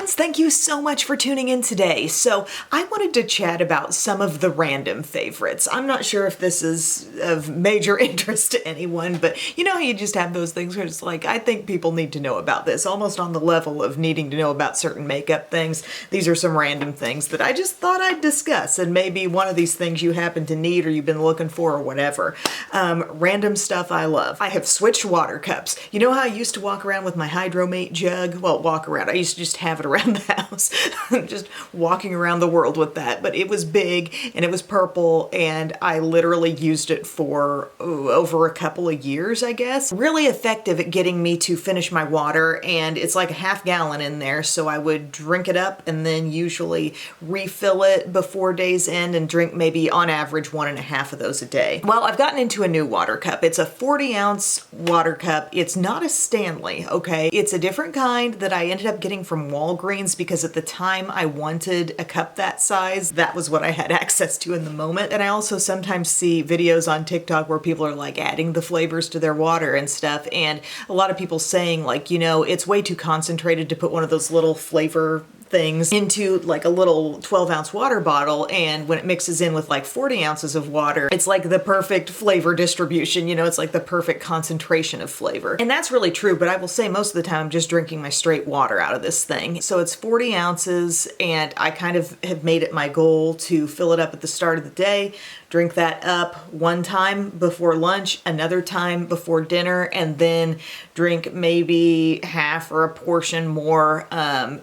friends, thank you so much for tuning in today. So I wanted to chat about some of the random favorites. I'm not sure if this is of major interest to anyone, but you know how you just have those things where it's like, I think people need to know about this, almost on the level of needing to know about certain makeup things. These are some random things that I just thought I'd discuss, and maybe one of these things you happen to need or you've been looking for or whatever. Random stuff I love. I have switched water cups. You know how I used to walk around with my Hydromate jug? Well, walk around. I used to just have it around the house, just walking around the world with that. But it was big and it was purple, and I literally used it for over a couple of years, I guess. Really effective at getting me to finish my water, and it's like a half gallon in there, so I would drink it up and then usually refill it before day's end and drink maybe on average 1.5 of those a day. Well, I've gotten into a new water cup. It's a 40-ounce water cup. It's not a Stanley, okay? It's a different kind that I ended up getting from Walgreens because at the time I wanted a cup that size. That was what I had access to in the moment. And I also sometimes see videos on TikTok where people are like adding the flavors to their water and stuff. And a lot of people saying like, you know, it's way too concentrated to put one of those little flavor things into like a little 12-ounce water bottle, and when it mixes in with like 40 ounces of water, it's like the perfect flavor distribution, you know, it's like the perfect concentration of flavor. And that's really true, but I will say most of the time I'm just drinking my straight water out of this thing. So it's 40 ounces, and I kind of have made it my goal to fill it up at the start of the day, drink that up one time before lunch, another time before dinner, and then drink maybe half or a portion more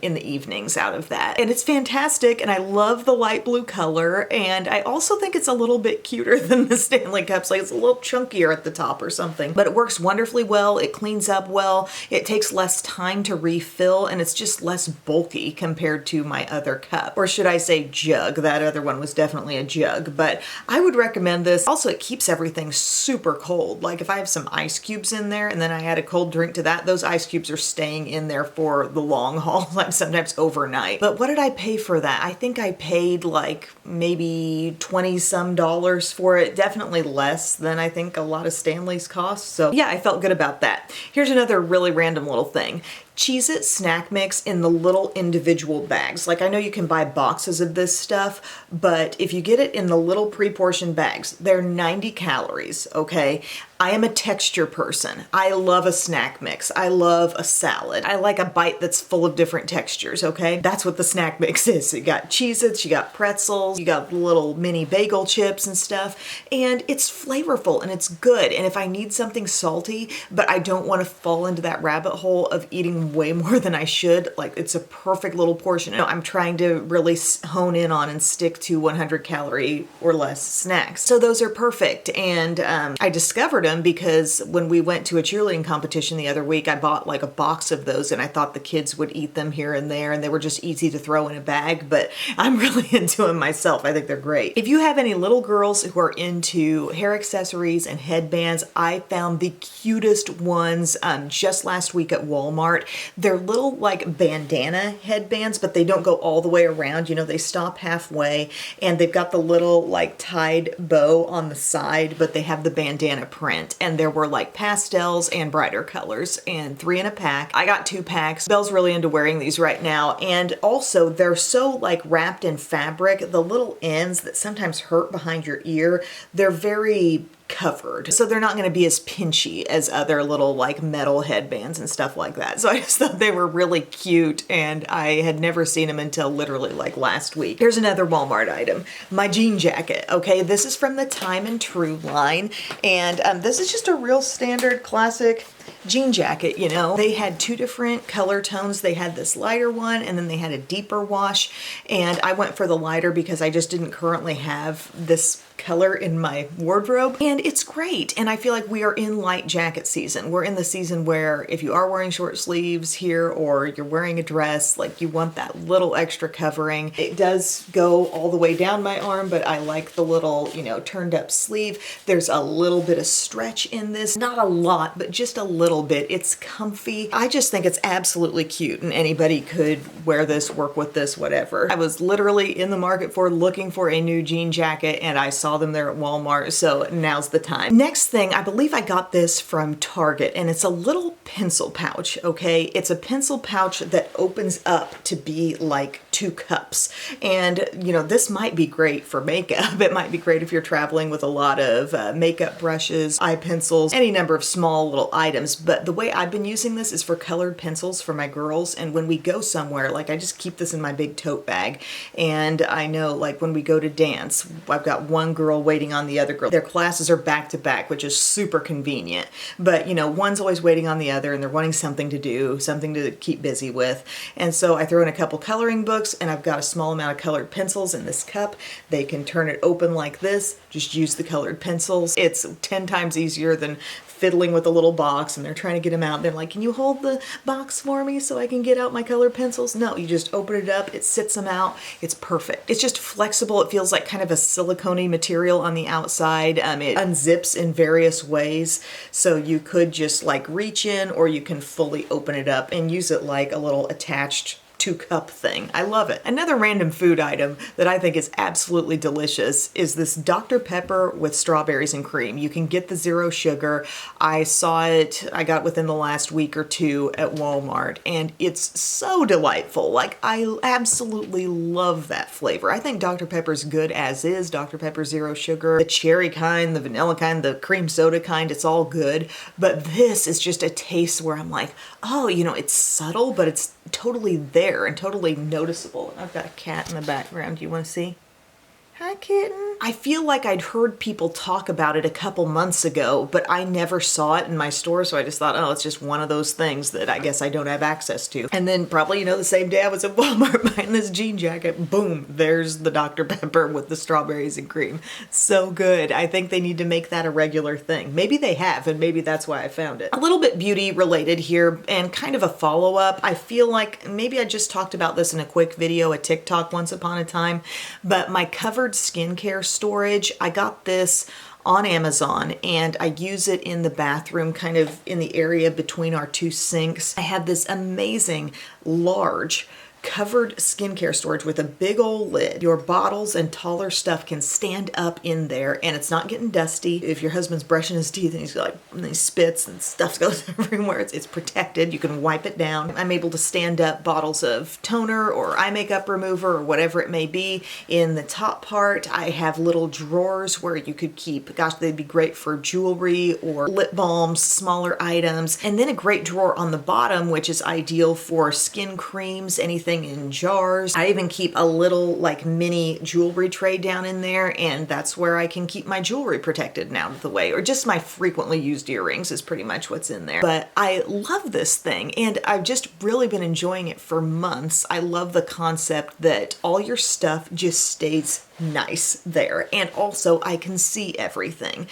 in the evenings out of that. And it's fantastic, and I love the light blue color, and I also think it's a little bit cuter than the Stanley cups. Like it's a little chunkier at the top or something, but it works wonderfully well. It cleans up well. It takes less time to refill, and it's just less bulky compared to my other cup. Or should I say jug? That other one was definitely a jug, but I would recommend this. Also, it keeps everything super cold. Like if I have some ice cubes in there and then I add a cold drink to that, those ice cubes are staying in there for the long haul, like sometimes overnight. But what did I pay for that? I think I paid like maybe 20 some dollars for it. Definitely less than I think a lot of Stanley's cost. So yeah, I felt good about that. Here's another really random little thing. Cheez-It snack mix in the little individual bags. Like I know you can buy boxes of this stuff, but if you get it in the little pre-portioned bags, they're 90 calories, okay? I am a texture person. I love a snack mix. I love a salad. I like a bite that's full of different textures, okay? That's what the snack mix is. So you got Cheez-Its, you got pretzels, you got little mini bagel chips and stuff, and it's flavorful and it's good. And if I need something salty, but I don't want to fall into that rabbit hole of eating way more than I should, like it's a perfect little portion. No, I'm trying to really hone in on and stick to 100 calorie or less snacks. So those are perfect. And I discovered them because when we went to a cheerleading competition the other week, I bought like a box of those, and I thought the kids would eat them here and there, and they were just easy to throw in a bag, but I'm really into them myself. I think they're great. If you have any little girls who are into hair accessories and headbands, I found the cutest ones just last week at Walmart. They're little like bandana headbands, but they don't go all the way around. You know, they stop halfway, and they've got the little like tied bow on the side, but they have the bandana print. And there were like pastels and brighter colors, and 3 in a pack. I got 2 packs. Belle's really into wearing these right now. And also they're so like wrapped in fabric, the little ends that sometimes hurt behind your ear, they're very covered. So they're not going to be as pinchy as other little like metal headbands and stuff like that. So I just thought they were really cute, and I had never seen them until literally like last week. Here's another Walmart item. My jean jacket. Okay, this is from the Time and True line, and this is just a real standard classic jean jacket, you know. They had 2 different color tones. They had this lighter one, and then they had a deeper wash, and I went for the lighter because I just didn't currently have this color in my wardrobe, and it's great. And I feel like we are in light jacket season. We're in the season where if you are wearing short sleeves here or you're wearing a dress, like you want that little extra covering. It does go all the way down my arm, but I like the little, you know, turned up sleeve. There's a little bit of stretch in this, not a lot, but just a little little bit. It's comfy. I just think it's absolutely cute, and anybody could wear this, work with this, whatever. I was literally in the market for looking for a new jean jacket, and I saw them there at Walmart, so now's the time. Next thing, I believe I got this from Target, and it's a little pencil pouch, okay? It's a pencil pouch that opens up to be like 2 cups. And, you know, this might be great for makeup. It might be great if you're traveling with a lot of makeup brushes, eye pencils, any number of small little items. But the way I've been using this is for colored pencils for my girls. And when we go somewhere, like I just keep this in my big tote bag. And I know like when we go to dance, I've got one girl waiting on the other girl. Their classes are back to back, which is super convenient. But, you know, one's always waiting on the other and they're wanting something to do, something to keep busy with. And so I throw in a couple coloring books, and I've got a small amount of colored pencils in this cup. They can turn it open like this, just use the colored pencils. It's 10 times easier than fiddling with a little box, and they're trying to get them out. They're like, can you hold the box for me so I can get out my colored pencils? No, you just open it up, it sits them out, it's perfect. It's just flexible. It feels like kind of a silicone-y material on the outside. It unzips in various ways, so you could just like reach in, or you can fully open it up and use it like a little attached 2-cup thing. I love it. Another random food item that I think is absolutely delicious is this Dr. Pepper with strawberries and cream. You can get the 0 sugar. I saw it, I got within the last week or 2 at Walmart, and it's so delightful. Like, I absolutely love that flavor. I think Dr. Pepper's good as is. Dr. Pepper 0 sugar, the cherry kind, the vanilla kind, the cream soda kind, it's all good. But this is just a taste where I'm like, oh, you know, it's subtle, but it's totally there and totally noticeable. I've got a cat in the background. Do you want to see? Hi, kitten. I feel like I'd heard people talk about it a couple months ago, but I never saw it in my store, so I just thought, oh, it's just one of those things that I guess I don't have access to. And then probably, you know, the same day I was at Walmart buying this jean jacket, boom, there's the Dr. Pepper with the strawberries and cream. So good. I think they need to make that a regular thing. Maybe they have, and maybe that's why I found it. A little bit beauty related here, and kind of a follow-up. I feel like maybe I just talked about this in a quick video, a TikTok once upon a time, but my covered skincare storage, I got this on Amazon, and I use it in the bathroom, kind of in the area between our 2 sinks. I had this amazing large covered skincare storage with a big old lid. Your bottles and taller stuff can stand up in there, and it's not getting dusty. If your husband's brushing his teeth and he's like, and he spits and stuff goes everywhere, it's protected. You can wipe it down. I'm able to stand up bottles of toner or eye makeup remover or whatever it may be. In the top part, I have little drawers where you could keep, gosh, they'd be great for jewelry or lip balms, smaller items. And then a great drawer on the bottom, which is ideal for skin creams, anything in jars. I even keep a little like mini jewelry tray down in there, and that's where I can keep my jewelry protected and out of the way, or just my frequently used earrings is pretty much what's in there. But I love this thing, and I've just really been enjoying it for months. I love the concept that all your stuff just stays nice there, and also I can see everything.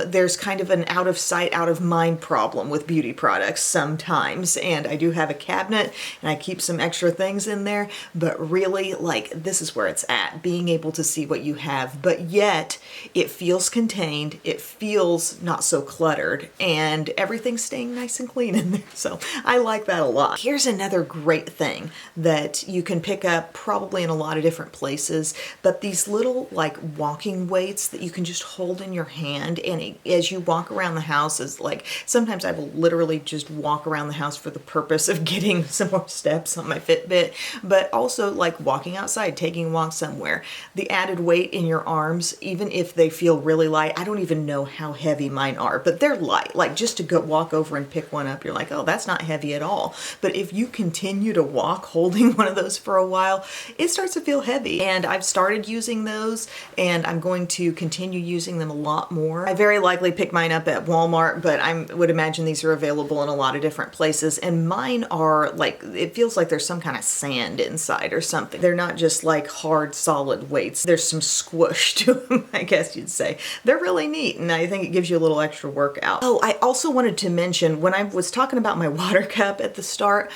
There's kind of an out of sight, out of mind problem with beauty products sometimes, and I do have a cabinet and I keep some extra things in there, but really, like, this is where it's at, being able to see what you have, but yet it feels contained, it feels not so cluttered, and everything's staying nice and clean in there. So I like that a lot. Here's another great thing that you can pick up probably in a lot of different places, but these little like walking weights that you can just hold in your hand, and as you walk around the house, is like, sometimes I will literally just walk around the house for the purpose of getting some more steps on my Fitbit, but also like walking outside, taking a walk somewhere. The added weight in your arms, even if they feel really light, I don't even know how heavy mine are, but they're light. Like, just to go walk over and pick one up, you're like, oh, that's not heavy at all. But if you continue to walk holding one of those for a while, it starts to feel heavy. And I've started using those, and I'm going to continue using them a lot more. I very likely pick mine up at Walmart, but I would imagine these are available in a lot of different places. And mine are like, it feels like there's some kind of sand inside or something. They're not just like hard, solid weights. There's some squish to them, I guess you'd say. They're really neat, and I think it gives you a little extra workout. Oh, I also wanted to mention, when I was talking about my water cup at the start,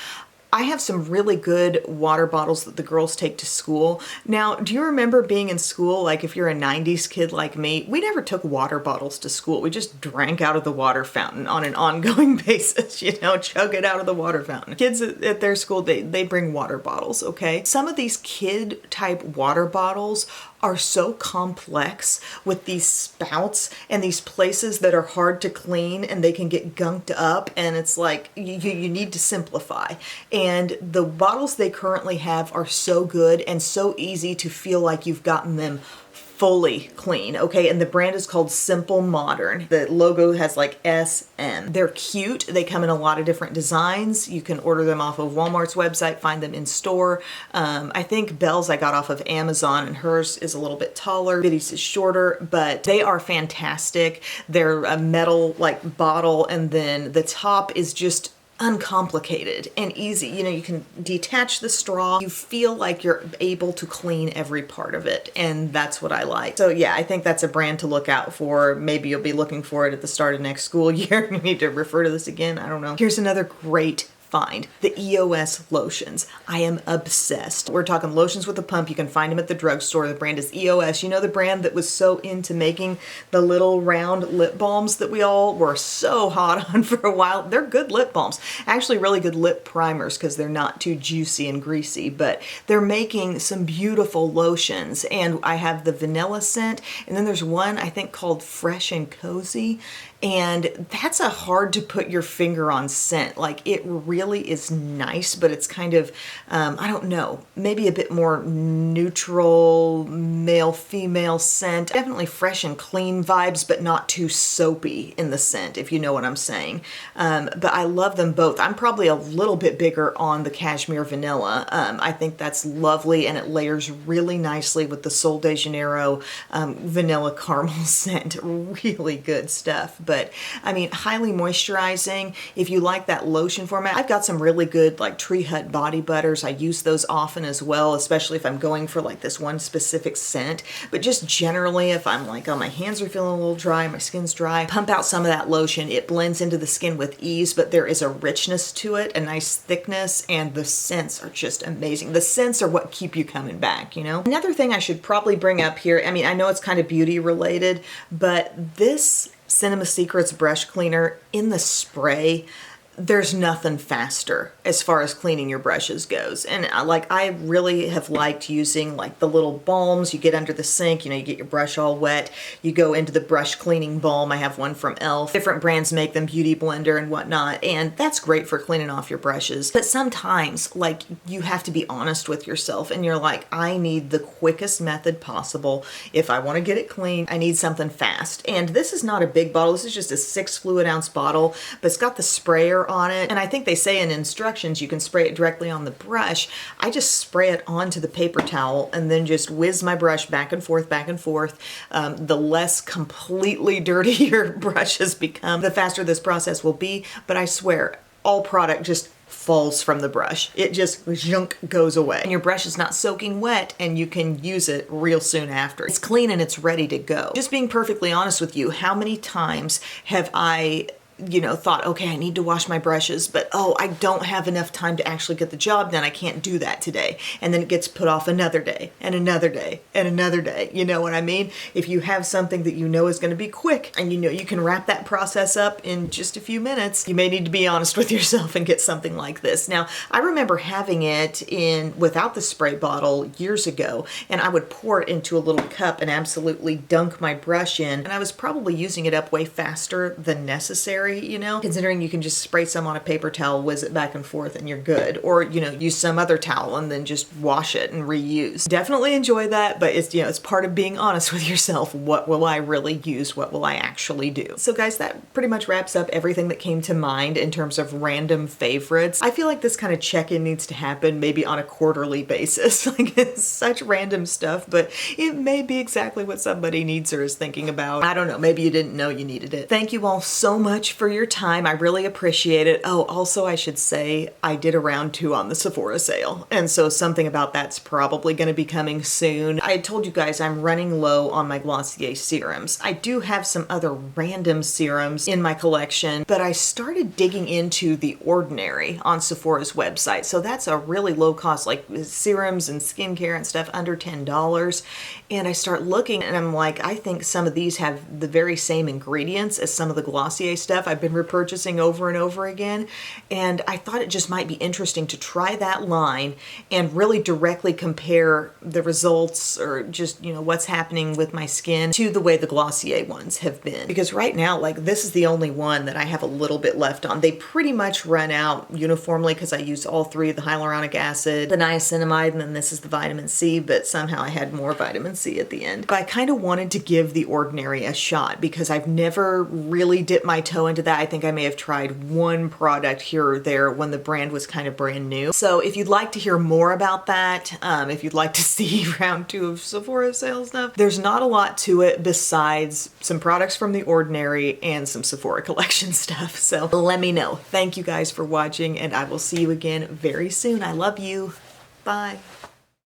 I have some really good water bottles that the girls take to school. Now, do you remember being in school, like if you're a 90s kid like me, we never took water bottles to school. We just drank out of the water fountain on an ongoing basis, you know, chug it out of the water fountain. Kids at their school, they bring water bottles, okay? Some of these kid type water bottles are so complex with these spouts and these places that are hard to clean and they can get gunked up, and it's like you need to simplify. And the bottles they currently have are so good and so easy to feel like you've gotten them fully clean, okay? And the brand is called Simple Modern. The logo has like SM. They're cute. They come in a lot of different designs. You can order them off of Walmart's website, find them in store. I think Belle's I got off of Amazon, and hers is a little bit taller. Bitty's is shorter, but they are fantastic. They're a metal like bottle, and then the top is just uncomplicated and easy. You know, you can detach the straw. You feel like you're able to clean every part of it, and that's what I like. So yeah, I think that's a brand to look out for. Maybe you'll be looking for it at the start of next school year. You need to refer to this again. I don't know. Here's another great find, the EOS lotions. I am obsessed. We're talking lotions with a pump. You can find them at the drugstore. The brand is EOS. You know, the brand that was so into making the little round lip balms that we all were so hot on for a while. They're good lip balms. Actually really good lip primers because they're not too juicy and greasy, but they're making some beautiful lotions. And I have the vanilla scent, and then there's one I think called Fresh and Cozy. And that's a hard to put your finger on scent. Like, it really is nice, but it's kind of, I don't know, maybe a bit more neutral, male-female scent. Definitely fresh and clean vibes, but not too soapy in the scent, if you know what I'm saying. But I love them both. I'm probably a little bit bigger on the Cashmere Vanilla. I think that's lovely, and it layers really nicely with the Sol de Janeiro vanilla caramel scent. Really good stuff. But I mean, highly moisturizing. If you like that lotion format, I've got some really good like Tree Hut body butters. I use those often as well, especially if I'm going for like this one specific scent. But just generally, if I'm like, oh, my hands are feeling a little dry, my skin's dry, pump out some of that lotion. It blends into the skin with ease, but there is a richness to it, a nice thickness, and the scents are just amazing. The scents are what keep you coming back, you know? Another thing I should probably bring up here, I mean, I know it's kind of beauty related, but this Cinema Secrets brush cleaner in the spray, there's nothing faster as far as cleaning your brushes goes. And I really have liked using like the little balms. You get under the sink, you know, you get your brush all wet, you go into the brush cleaning balm. I have one from e.l.f. Different brands make them, Beauty Blender and whatnot, and that's great for cleaning off your brushes. But sometimes, like, you have to be honest with yourself, and you're like, I need the quickest method possible. If I want to get it clean, I need something fast. And this is not a big bottle. This is just a 6 fluid ounce bottle, but it's got the sprayer on it. And I think they say in instructions you can spray it directly on the brush. I just spray it onto the paper towel and then just whiz my brush back and forth, back and forth. The less completely dirty your brush has become, the faster this process will be. But I swear, all product just falls from the brush. It just junk goes away. And your brush is not soaking wet, and you can use it real soon after. It's clean and it's ready to go. Just being perfectly honest with you, how many times have I thought, okay, I need to wash my brushes, but oh, I don't have enough time to actually get the job done. I can't do that today. And then it gets put off another day and another day and another day. You know what I mean? If you have something that you know is going to be quick and you know you can wrap that process up in just a few minutes, you may need to be honest with yourself and get something like this. Now, I remember having it without the spray bottle years ago, and I would pour it into a little cup and absolutely dunk my brush in, and I was probably using it up way faster than necessary. Considering you can just spray some on a paper towel, whiz it back and forth, and you're good. Or, use some other towel and then just wash it and reuse. Definitely enjoy that, but it's part of being honest with yourself. What will I really use? What will I actually do? So guys, that pretty much wraps up everything that came to mind in terms of random favorites. I feel like this kind of check-in needs to happen maybe on a quarterly basis. Like, it's such random stuff, but it may be exactly what somebody needs or is thinking about. I don't know, maybe you didn't know you needed it. Thank you all so much for your time. I really appreciate it. Oh, also I should say I did a round 2 on the Sephora sale, and so something about that's probably going to be coming soon. I told you guys I'm running low on my Glossier serums. I do have some other random serums in my collection, but I started digging into The Ordinary on Sephora's website. So that's a really low cost, like serums and skincare and stuff, under $10. And I start looking and I'm like, I think some of these have the very same ingredients as some of the Glossier stuff I've been repurchasing over and over again. And I thought it just might be interesting to try that line and really directly compare the results, or just, you know, what's happening with my skin to the way the Glossier ones have been. Because right now, like, this is the only one that I have a little bit left on. They pretty much run out uniformly because I used all 3, the hyaluronic acid, the niacinamide, and then this is the vitamin C, but somehow I had more vitamin C at the end. But I kind of wanted to give The Ordinary a shot because I've never really dipped my toe into that. I think I may have tried one product here or there when the brand was kind of brand new. So if you'd like to hear more about that, if you'd like to see round 2 of Sephora sale stuff, there's not a lot to it besides some products from The Ordinary and some Sephora collection stuff. So let me know. Thank you guys for watching, and I will see you again very soon. I love you. Bye.